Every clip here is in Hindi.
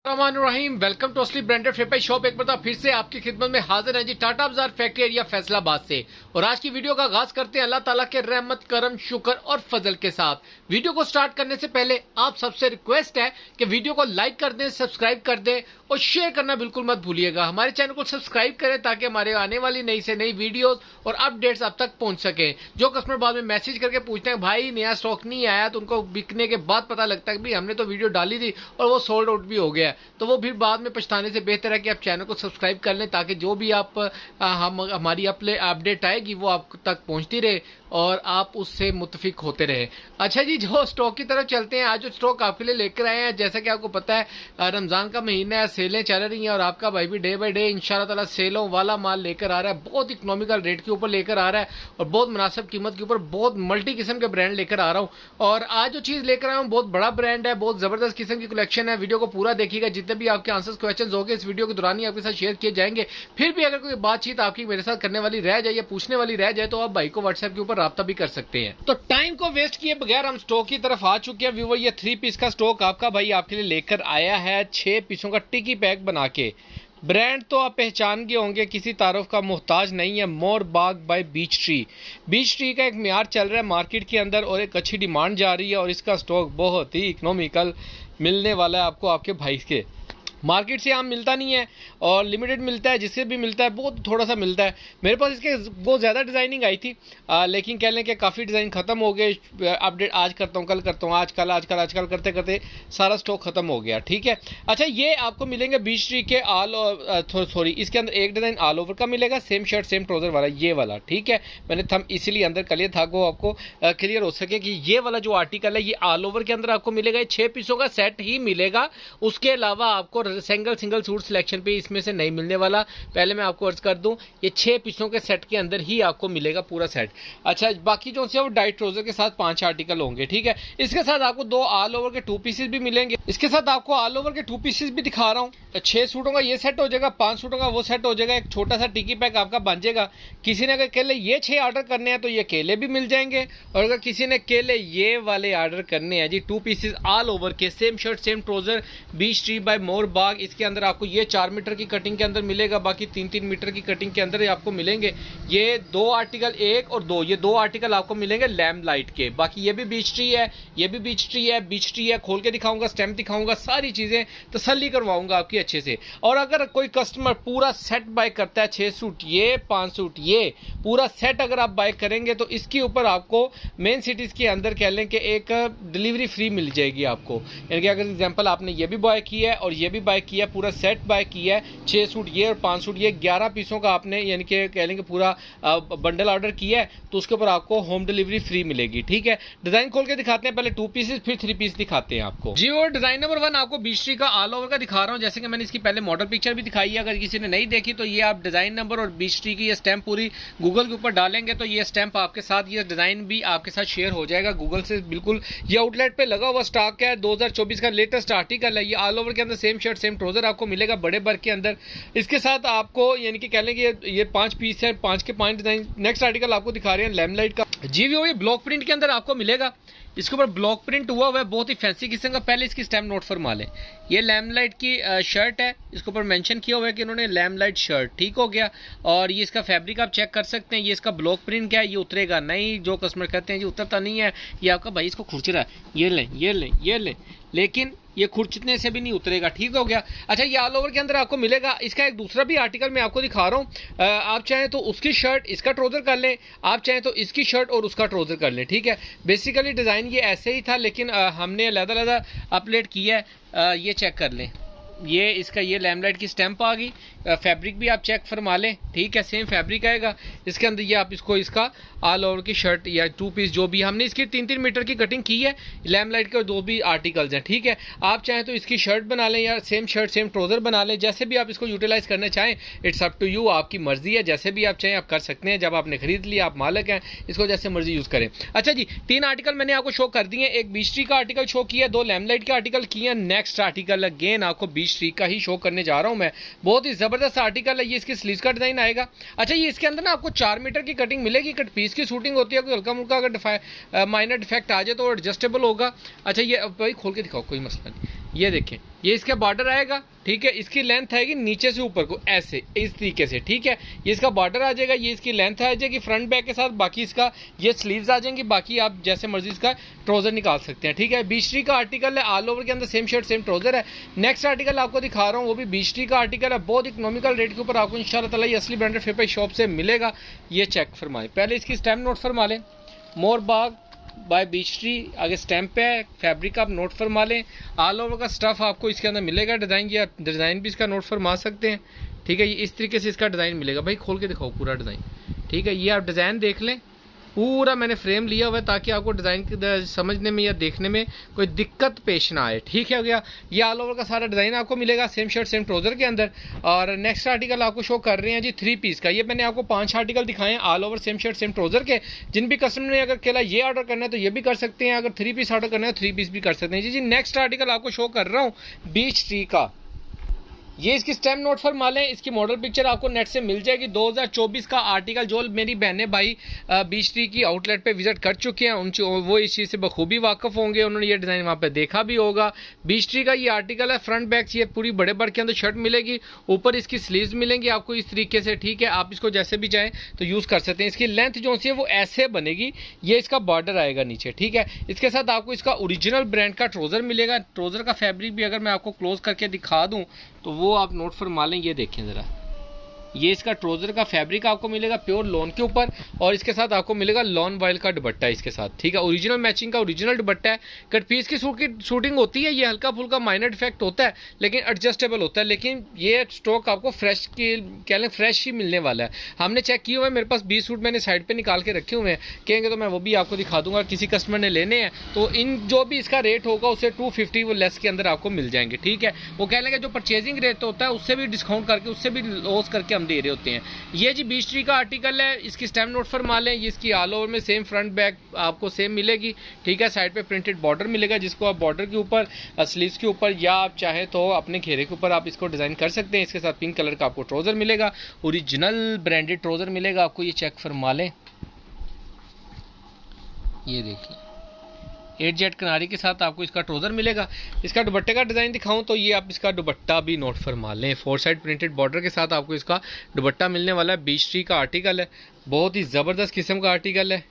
रहीम वेलकम टू असली ब्रांडेड फेपाई शॉप। एक बार फिर से आपकी खिदमत में हाजिर है जी, टाटा बाजार फैक्ट्री एरिया फैसलाबाद से। और आज की वीडियो का आगाज करते हैं अल्लाह ताला के रहमत करम शुक्र और फजल के साथ। वीडियो को स्टार्ट करने से पहले आप सबसे रिक्वेस्ट है कि वीडियो को लाइक कर दें, सब्सक्राइब कर दें और शेयर करना बिल्कुल मत भूलिएगा। हमारे चैनल को सब्सक्राइब करें ताकि हमारे आने वाली नई से नई वीडियोस और अपडेट्स आप तक पहुंच सके। जो कस्टमर बाद में मैसेज करके पूछते हैं भाई नया स्टॉक नहीं आया, तो उनको बिकने के बाद पता लगता है कि भाई हमने तो वीडियो डाली थी और वो सोल्ड आउट भी हो गया, तो वो फिर बाद में पछताने से बेहतर है कि आप चैनल को सब्सक्राइब कर लें ताकि जो भी हमारी अपडेट आएगी वो आप तक पहुंचती रहे और आप उससे मुतफिक होते रहे। अच्छा जी, जो स्टॉक की तरफ चलते हैं। आज जो स्टॉक आपके लिए लेकर आए हैं, जैसा कि आपको पता है रमजान का महीना है, सेलें चल रही हैं और आपका भाई भी डे बाय डे इंशाल्लाह ताला सेलों वाला माल लेकर आ रहा है। बहुत इकोनॉमिकल रेट के ऊपर लेकर आ रहा है और बहुत मुनासिब कीमत के ऊपर बहुत मल्टी किस्म के ब्रांड लेकर आ रहा हूँ। और आज जो चीज लेकर आया हूँ बहुत बड़ा ब्रांड है, बहुत जबरदस्त किस्म की कलेक्शन है। वीडियो को पूरा देखिएगा, जितने भी आपके आंसर्स क्वेश्चन होंगे इस वीडियो के दौरान ही आपके साथ शेयर किए जाएंगे। फिर भी अगर कोई बातचीत आपकी मेरे साथ करने वाली रह जाए या पूछने वाली रह जाए तो आप भाई को व्हाट्सएप के ऊपर राब्ता भी कर सकते हैं। तो टाइम को वेस्ट किए बगैर हम स्टॉक की तरफ आ चुके हैं व्यूअर। ये 3 पीस का स्टॉक आपका भाई आपके लिए लेकर आया है 6 पीसों का टिकी पैक बना के। ब्रांड तो आप पहचान गए होंगे, किसी तारुफ का मोहताज नहीं है। Mor Bagh by Beach Tree. Beach Tree का एक म्यार चल रहा है मार्केट के अंदर और एक अच्छी डिमांड जा रही है और इसका स्टॉक बहुत ही इकोनॉमिकल मिलने वाला है आपको आपके भाई के। मार्केट से आम मिलता नहीं है और लिमिटेड मिलता है, जिससे भी मिलता है बहुत थोड़ा सा मिलता है। मेरे पास इसके बहुत ज़्यादा डिज़ाइनिंग आई थी लेकिन कह लें कि काफ़ी डिज़ाइन ख़त्म हो गए। अपडेट आज करता हूँ, कल करता हूँ, आजकल करते करते सारा स्टॉक ख़त्म हो गया। ठीक है। अच्छा, ये आपको मिलेंगे बीच ट्री के इसके अंदर एक डिज़ाइन ऑल ओवर का मिलेगा, सेम शर्ट सेम ट्राउज़र वाला, ये वाला। ठीक है, मैंने थंब इसीलिए अंदर कर लिया था को आपको क्लियर हो सके कि ये वाला जो आर्टिकल है ये ऑल ओवर के अंदर आपको मिलेगा। 6 पीसों का सेट ही मिलेगा, उसके अलावा आपको सिंगल सूट सिलेक्शन पे इसमें से नहीं मिलने वाला। पहले मैं आपको अर्ज कर दूं, ये 6 पीसों के सेट के अंदर ही आपको मिलेगा पूरा सेट। अच्छा, बाकी जो से वो डाइट ट्राउजर के साथ 5 आर्टिकल होंगे। ठीक है, इसके साथ आपको 2 ऑल ओवर के 2 पीसेस भी मिलेंगे। इसके साथ आपको ऑल ओवर के 2 पीसेस भी दिखा रहा हूं। 6 सूटों का ये सेट हो जाएगा, 5 सूटों का वो सेट हो जाएगा, एक छोटा सा टिकी पैक आपका बन जाएगा। किसी ने अगर केले ये 6 ऑर्डर करने हैं तो ये केले भी मिल जाएंगे, और अगर किसी ने केले ये वाले ऑर्डर करने हैं जी 2 पीसेस ऑल ओवर के, same shirt same trouser, Beach Tree by Mor Bagh. इसके अंदर आपको ये 4 मीटर की कटिंग के अंदर मिलेगा, बाकी 3-3 मीटर की कटिंग के अंदर आपको मिलेंगे। ये 2 आर्टिकल, 1 और 2, ये 2 आर्टिकल आपको मिलेंगे लैम्प लाइट के। बाकी ये भी बीच ट्री है, ये भी बीच ट्री है, बीच ट्री है। खोल के दिखाऊंगा, स्टैम्प दिखाऊंगा, सारी चीजें तसल्ली करवाऊंगा आपकी अच्छे से। और अगर कोई कस्टमर पूरा सेट बाय करता है, 6 सूट ये, 5 सूट ये, पूरा सेट अगर आप बाय करेंगे तो इसके ऊपर आपको मेन सिटीज के अंदर कह लें कि एक डिलीवरी फ्री मिल जाएगी आपको। यानी कि अगर एग्जाम्पल आपने ये भी बाय किया है और ये भी बाय किया, पूरा सेट बाय किया है, 6 सूट ये और 5 सूट ये, 11 पीसों का आपने यानी कि कह लेंगे पूरा बंडल ऑर्डर किया है तो उसके ऊपर आपको होम डिलीवरी फ्री मिलेगी। ठीक है, डिजाइन खोल के दिखाते हैं, पहले 2 पीसेस फिर 3 पीस दिखाते हैं आपको जी। और डिजाइन नंबर 1 आपको बीच ट्री का ऑल ओवर का दिखा रहा हूं, जैसे कि मैंने इसकी पहले मॉडल पिक्चर भी दिखाई है। अगर किसी ने नहीं देखी तो ये आप डिजाइन नंबर और बीच ट्री की ये स्टैंप पूरी गूगल के ऊपर डालेंगे तो ये स्टैंप आपके साथ, ये डिजाइन भी आपके साथ शेयर हो जाएगा गूगल से। बिल्कुल ये आउटलेट पे लगा हुआ स्टॉक है, 2024 का लेटेस्ट आर्टिकल है। ये ऑल ओवर के अंदर सेम शर्ट सेम ट्राउजर आपको मिलेगा बड़े वर्क के अंदर। इसके साथ आपको यानी कि कह लें कि ये 5 पीस है, 5 के 5 डिजाइन। नेक्स्ट आर्टिकल आपको दिखा रहे हैं लैम्पलाइट का जी। वो ये ब्लॉक प्रिंट के अंदर आपको मिलेगा, इसके ऊपर ब्लॉक प्रिंट हुआ हुआ है, बहुत ही फैंसी किस्म का। पहले इसकी स्टैम्प नोट फरमा लें, ये लैम्पलाइट की शर्ट है, इसके ऊपर मेंशन किया हुआ है कि इन्होंने लैम्पलाइट शर्ट। ठीक हो गया। और ये इसका फैब्रिक आप चेक कर सकते हैं, ये इसका ब्लॉक प्रिंट क्या है, ये उतरेगा नहीं। जो कस्टमर कहते हैं जी उतरता नहीं है, ये आपका भाई इसको खुरच रहा है, ये लें ये लें ये लें, लेकिन ये खुरचने से भी नहीं उतरेगा। ठीक हो गया। अच्छा, ये ऑल ओवर के अंदर आपको मिलेगा। इसका एक दूसरा भी आर्टिकल मैं आपको दिखा रहा हूँ। आप चाहें तो उसकी शर्ट इसका ट्राउजर कर लें, आप चाहें तो इसकी शर्ट और उसका ट्राउजर कर लें। ठीक है, बेसिकली डिजाइन ये ऐसे ही था लेकिन हमने अलग-अलग अपडेट किया है। ये चेक कर लें, ये इसका ये लैम्पलाइट की स्टैंप आ गई। फैब्रिक भी आप चेक फरमा लें। ठीक है, सेम फैब्रिक आएगा इसके अंदर। ये आप इसको इसका ऑल ओवर की शर्ट या 2 पीस जो भी हमने इसकी 3-3 मीटर की कटिंग की है, लैम्पलाइट के 2 भी आर्टिकल्स हैं। ठीक है, आप चाहें तो इसकी शर्ट बना लें या सेम शर्ट सेम ट्राउजर बना लें, जैसे भी आप इसको यूटिलाइज करना चाहें, इट्स अप टू यू, आपकी मर्जी है। जैसे भी आप चाहें आप कर सकते हैं। जब आपने खरीद लिया आप मालिक हैं, इसको जैसे मर्जी यूज करें। अच्छा जी, 3 आर्टिकल मैंने आपको शो कर दिए। एक बीच ट्री का आर्टिकल शो किया, 2 लैम्पलाइट के आर्टिकल किए। नेक्स्ट आर्टिकल अगेन आपको बीच ट्री का ही शो करने जा रहा हूं मैं, बहुत ही जबरदस्त आर्टिकल है। ये इसकी स्लीव्स का डिजाइन आएगा। अच्छा, ये इसके अंदर ना आपको 4 मीटर की कटिंग मिलेगी। कट पीस की शूटिंग होती है, कोई हल्का मुल्का अगर माइनर डिफेक्ट आ जाए तो एडजस्टेबल होगा। अच्छा, ये भाई खोल के दिखाओ, कोई मसला नहीं। ये देखें, ये इसका बॉर्डर आएगा, ठीक है। इसकी लेंथ आएगी नीचे से ऊपर को ऐसे, इस तरीके से, ठीक है। ये इसका बॉर्डर आ जाएगा, ये इसकी लेंथ आ जाएगी फ्रंट बैक के साथ। बाकी इसका ये स्लीव्स आ जाएंगी, बाकी आप जैसे मर्जी इसका ट्राउजर निकाल सकते हैं, ठीक है। बीचरी का आर्टिकल है, ऑल ओवर के अंदर सेम शर्ट सेम ट्राउजर है। नेक्स्ट आर्टिकल आपको दिखा रहा हूँ, वो भी बीचरी का आर्टिकल है, बहुत इकोनॉमिकल रेट के ऊपर आपको इंशाल्लाह ताला ये असली ब्रांडेड फेपाई शॉप से मिलेगा। ये चेक फरमाएं, पहले इसकी स्टैम्प नोट फरमा लें, मोरबाग बाय बीचरी, आगे स्टैंप है, फैब्रिक आप नोट फरमा लें। ऑल ओवर का स्टफ आपको इसके अंदर मिलेगा, डिज़ाइन या डिज़ाइन भी इसका नोट फरमा सकते हैं, ठीक है। ये इस तरीके से इसका डिज़ाइन मिलेगा। भाई खोल के दिखाओ पूरा डिज़ाइन, ठीक है। ये आप डिज़ाइन देख लें, पूरा मैंने फ्रेम लिया हुआ है ताकि आपको डिज़ाइन समझने में या देखने में कोई दिक्कत पेश ना आए, ठीक है गया। ये ऑल ओवर का सारा डिज़ाइन आपको मिलेगा सेम शर्ट सेम ट्राउजर के अंदर। और नेक्स्ट आर्टिकल आपको शो कर रहे हैं जी 3 पीस का। ये मैंने आपको 5 आर्टिकल दिखाए हैं all over same shirt same trouser के। जिन भी कस्टमर ने अगर केला ये ऑर्डर करना है तो ये भी कर सकते हैं, अगर 3 पीस ऑर्डर करना है 3 पीस भी कर सकते हैं जी। नेक्स्ट आर्टिकल आपको शो कर रहा हूँ बीच ट्री का। ये इसकी स्टैम्प नोट फरमा लें, इसकी मॉडल पिक्चर आपको नेट से मिल जाएगी। 2024 का आर्टिकल जो मेरी बहनें भाई बीच ट्री की आउटलेट पे विजिट कर चुके हैं, उनसे वो इस चीज़ से बखूबी वाकफ़ होंगे, उन्होंने ये डिज़ाइन वहाँ पे देखा भी होगा। बीच ट्री का ये आर्टिकल है, फ्रंट बैक ये पूरी बड़े बड़ के अंदर शर्ट मिलेगी, ऊपर इसकी स्लीव्स मिलेंगी आपको इस तरीके से, ठीक है। आप इसको जैसे भी चाहें तो यूज़ कर सकते हैं। इसकी लेंथ जो सी है वो ऐसे बनेगी, ये इसका बॉर्डर आएगा नीचे, ठीक है। इसके साथ आपको इसका ओरिजिनल ब्रांड का ट्राउज़र मिलेगा। ट्राउज़र का फैब्रिक भी अगर मैं आपको क्लोज करके दिखा दूँ तो वो आप नोट फरमा लें। ये देखें ज़रा, ये इसका ट्राउजर का फैब्रिक आपको मिलेगा प्योर लॉन के ऊपर, और इसके साथ आपको मिलेगा लॉन वाइल का दुपट्टा इसके साथ, ठीक है। ओरिजिनल मैचिंग का ओरिजिनल दुपट्टा है। कट पीस की शूटिंग होती है, ये हल्का फुल्का माइनर डिफेक्ट होता है लेकिन एडजस्टेबल होता है। लेकिन ये स्टॉक आपको फ्रेश की कह लें फ्रेश ही मिलने वाला है। हमने चेक किया हुआ है, मेरे पास 20 सूट मैंने साइड पर निकाल के रखे हुए हैं, कहेंगे तो मैं वो भी आपको दिखा दूंगा। किसी कस्टमर ने लेने हैं तो इन जो भी इसका रेट होगा उससे 250 वो लेस के अंदर आपको मिल जाएंगे, ठीक है। वो कह लेंगे जो परचेजिंग रेट होता है उससे भी डिस्काउंट करके, उससे भी लॉस करके हम दे रहे होते हैं। ये जी बीच ट्री का आर्टिकल है, इसकी स्टैम्प नोट फरमा लें। ये इसकी ऑल ओवर में सेम फ्रंट बैक आपको सेम मिलेगी, ठीक है। साइड पे प्रिंटेड बॉर्डर मिलेगा, जिसको आप बॉर्डर के ऊपर स्लीव्स के ऊपर या आप चाहें तो अपने घेरे के ऊपर आप इसको डिज़ाइन कर सकते हैं। इसके साथ पिंक कलर का आपको ट्राउजर मिलेगा, ओरिजिनल ब्रांडेड ट्राउजर मिलेगा आपको। ये चेक फरमा लें, ये देखिए 8 जेट किनारी के साथ आपको इसका ट्राउजर मिलेगा। इसका दुपट्टे का डिज़ाइन दिखाऊं तो ये आप इसका दुपट्टा भी नोट फरमा लें, 4 साइड प्रिंटेड बॉर्डर के साथ आपको इसका दुपट्टा मिलने वाला है। बीच ट्री का आर्टिकल है, बहुत ही ज़बरदस्त किस्म का आर्टिकल है।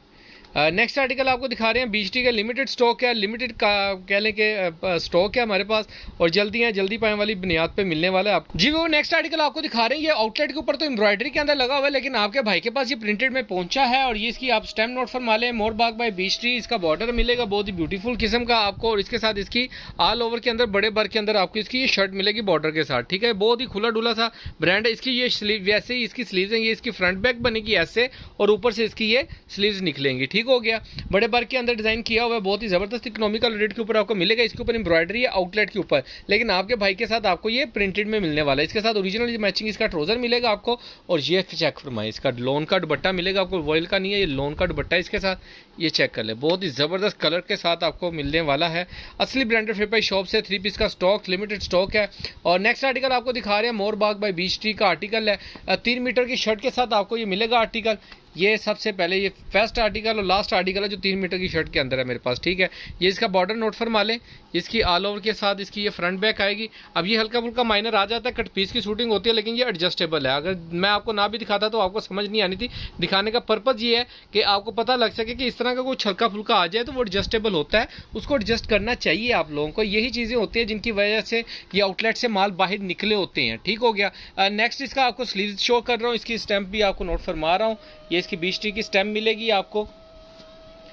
नेक्स्ट आर्टिकल आपको दिखा रहे हैं बीच ट्री का, लिमिटेड स्टॉक है, लिमिटेड का कह लें कि स्टॉक है हमारे पास, और जल्दी पाए वाली बुनियाद पे मिलने वाला है आपको जी। वो नेक्स्ट आर्टिकल आपको दिखा रहे हैं, ये आउटलेट के ऊपर तो एम्ब्रॉयडरी के अंदर लगा हुआ है, लेकिन आपके भाई के पास ये प्रिंटेड में पहुंचा है। और ये इसकी आप स्टैम्प नोट फरमा लें, मोरबाग बाय बीच ट्री इसका बॉर्डर मिलेगा, बहुत ही ब्यूटीफुल किस्म का आपको। और इसके साथ इसकी ऑल ओवर के अंदर बड़े बर के अंदर आपको इसकी ये शर्ट मिलेगी बॉर्डर के साथ, ठीक है। बहुत ही खुला डुला सा ब्रांड है। इसकी ये स्लीव वैसे ही इसकी स्लीव्स हैं, ये इसकी फ्रंट बैक बनेगी ऐसे, और ऊपर से इसकी ये स्लीव्स निकलेंगी, ठीक हो गया। बड़े बार के अंदर डिजाइन किया हुआ है, बहुत ही जबरदस्त इकोनॉमिकल रेट के ऊपर आपको मिलेगा। इसके ऊपर एम्ब्रॉयडरी है आउटलेट के ऊपर, लेकिन आपके भाई के साथ आपको ये प्रिंटेड में मिलने वाला है। इसके साथ ओरिजिनल मैचिंग इसका ट्राउजर मिलेगा आपको, और ये चेक फरमाइए इसका लोन का दुपट्टा मिलेगा आपको, वॉयल का नहीं है, ये लोन का दुपट्टा इसके साथ। ये चेक कर ले, बहुत ही जबरदस्त कलर के साथ आपको मिलने वाला है। असली ब्रांडेड फेपाई शॉप से 3 पीस का स्टॉक, लिमिटेड स्टॉक है। और नेक्स्ट आर्टिकल आपको दिखा रहे हैं मोरबाग बाय बीच ट्री का आर्टिकल है, 3 मीटर की शर्ट के साथ आपको ये मिलेगा आर्टिकल। ये सबसे पहले ये फर्स्ट आर्टिकल और लास्ट आर्टिकल है जो 3 मीटर की शर्ट के अंदर है मेरे पास, ठीक है। ये इसका बॉर्डर नोट फरमा लें, इसकी ऑल ओवर के साथ इसकी ये फ्रंट बैक आएगी। अब ये हल्का फुल्का माइनर आ जाता है, कट पीस की शूटिंग होती है, लेकिन ये एडजस्टेबल है। अगर मैं आपको ना भी दिखाता तो आपको समझ नहीं आनी थी। दिखाने का पर्पज़ ये है कि आपको पता लग सके कि इस तरह का कुछ हल्का फुल्का आ जाए तो वो एडजस्टेबल होता है, उसको एडजस्ट करना चाहिए आप लोगों को। यही चीज़ें होती हैं जिनकी वजह से ये आउटलेट से माल बाहर निकले होते हैं, ठीक हो गया। नेक्स्ट इसका आपको स्लीव शो कर रहा हूँ, इसकी स्टैम्प भी आपको नोट फरमा रहा हूँ। ये इसकी बीच ट्री की स्टैम्प मिलेगी आपको,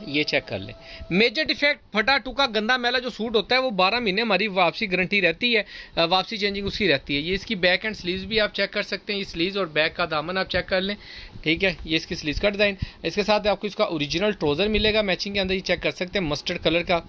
ये चेक कर ले। मेजर डिफेक्ट, फटा टुका गंदा मैला जो सूट होता है वो 12 महीने हमारी वापसी गारंटी रहती है, वापसी चेंजिंग उसकी रहती है। ये इसकी बैक एंड स्लीव्स भी आप चेक कर सकते हैं, ये स्लीव्स और बैक का दामन आप चेक कर लें, ठीक है। ये इसकी स्लीव्स का डिज़ाइन, इसके साथ आपको इसका ओरिजिनल ट्राउजर मिलेगा मैचिंग के अंदर, ये चेक कर सकते हैं मस्टर्ड कलर का।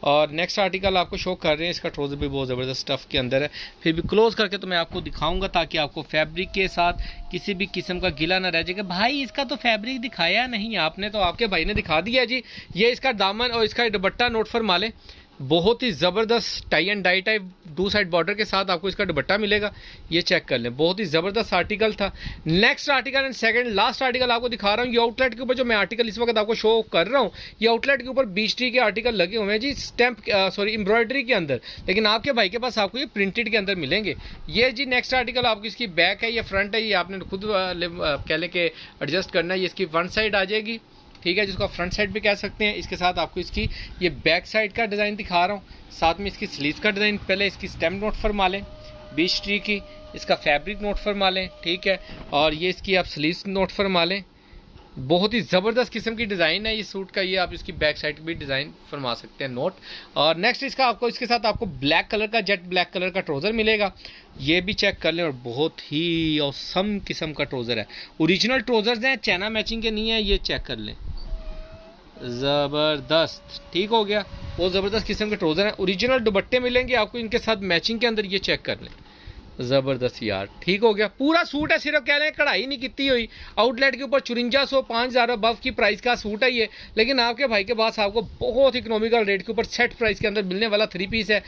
और नेक्स्ट आर्टिकल आपको शो कर रहे हैं, इसका ट्राउजर भी बहुत ज़बरदस्त स्टफ के अंदर है। फिर भी क्लोज करके तो मैं आपको दिखाऊंगा ताकि आपको फैब्रिक के साथ किसी भी किस्म का गिला ना रह जाएगा, भाई इसका तो फैब्रिक दिखाया नहीं आपने, तो आपके भाई ने दिखा दिया जी। ये इसका दामन और इसका दुपट्टा नोट फरमा लें, बहुत ही ज़बरदस्त tie and dye type 2 side border के साथ आपको इसका दुपट्टा मिलेगा। ये चेक कर लें, बहुत ही ज़बरदस्त आर्टिकल था। Next article and second last article आपको दिखा रहा हूँ। ये आउटलेट के ऊपर जो मैं आर्टिकल इस वक्त आपको शो कर रहा हूँ, ये आउटलेट के ऊपर बीच ट्री के आर्टिकल लगे हुए हैं जी, स्टैम्प सॉरी एम्ब्रॉयडरी के अंदर, लेकिन आपके भाई के पास आपको ये प्रिंटेड के अंदर मिलेंगे। ये जी नेक्स्ट आर्टिकल आपको इसकी बैक है, ये फ्रंट है, ये आपने खुद कह लें कि एडजस्ट करना है। ये इसकी फ्रंट साइड आ जाएगी, ठीक है, जिसको आप फ्रंट साइड भी कह सकते हैं। इसके साथ आपको इसकी ये बैक साइड का डिज़ाइन दिखा रहा हूँ, साथ में इसकी स्लीव्स का डिज़ाइन। पहले इसकी स्टेम नोट फरमा लें बीच ट्री की, इसका फैब्रिक नोट फरमा लें, ठीक है, और ये इसकी आप स्लीव्स नोट फरमा लें। बहुत ही ज़बरदस्त किस्म की डिज़ाइन है ये सूट का। ये आप इसकी बैक साइड भी डिज़ाइन फरमा सकते हैं नोट। और नेक्स्ट इसका आपको इसके साथ आपको ब्लैक कलर का, जेट ब्लैक कलर का ट्राउज़र मिलेगा। ये भी चेक कर लें, और बहुत ही औसम किस्म का ट्राउज़र है। ओरिजिनल ट्राउज़र्स हैं, चाइना मैचिंग के नहीं है। ये चेक कर लें, ज़बरदस्त, ठीक हो गया। बहुत ज़बरदस्त किस्म के ट्राउज़र हैं। ओरिजिनल दुपट्टे मिलेंगे आपको इनके साथ मैचिंग के अंदर। ये चेक कर लें, ज़बरदस्त यार, ठीक हो गया। पूरा सूट है, सिर्फ कह रहे हैं कढ़ाई नहीं कितनी हुई। आउटलेट के ऊपर 5400 5000 बफ की प्राइस का सूट है ये, लेकिन आपके भाई के पास आपको बहुत इकोनॉमिकल रेट के ऊपर सेट प्राइस के अंदर मिलने वाला 3 पीस है।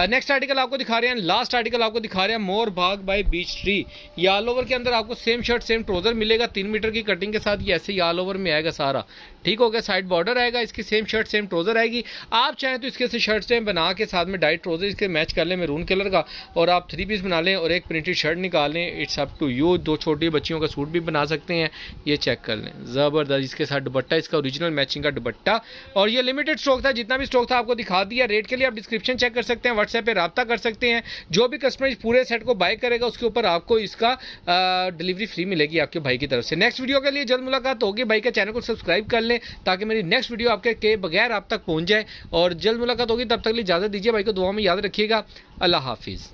नेक्स्ट आर्टिकल आपको दिखा रहे हैं, लास्ट आर्टिकल आपको दिखा रहे हैं, मोर बाग बाय बीच ट्री। ये ऑल ओवर के अंदर आपको सेम शर्ट सेम ट्राउज़र मिलेगा 3 मीटर की कटिंग के साथ। ये ऐसे ही ऑल ओवर में आएगा सारा, ठीक हो गया। साइड बॉर्डर आएगा, इसकी सेम शर्ट सेम ट्राउज़र आएगी। आप चाहें तो इसके से शर्ट सेम बना के साथ में डाइट ट्राउज़र इसके मैच कर लें मैरून कलर का, और आप 3 पीस बना लें और एक प्रिंटेड शर्ट निकाल लें। It's up to you. 2 छोटी बच्चियों का सूट भी बना सकते हैं। ये चेक कर लें, ज़बरदस्त। इसके साथ दुपट्टा, इसका ओरिजिनल मैचिंग का दुपट्टा। और ये लिमिटेड स्टॉक था, जितना भी स्टॉक था आपको दिखा दिया। रेट के लिए आप डिस्क्रिप्शन चेक कर सकते हैं, व्हाट्सएप पे रब्ता कर सकते हैं। जो भी कस्टमर इस पूरे सेट को बाय करेगा उसके ऊपर आपको इसका डिलीवरी फ्री मिलेगी आपके भाई की तरफ से। नेक्स्ट वीडियो के लिए जल्द मुलाकात होगी। भाई के चैनल को सब्सक्राइब कर लें ताकि मेरी नेक्स्ट वीडियो आपके के बगैर आप तक पहुंच जाए। और जल्द मुलाकात होगी, तब तक के लिए इजाज़त दीजिए। भाई को दुआ में याद रखिएगा। अल्लाह हाफिज़।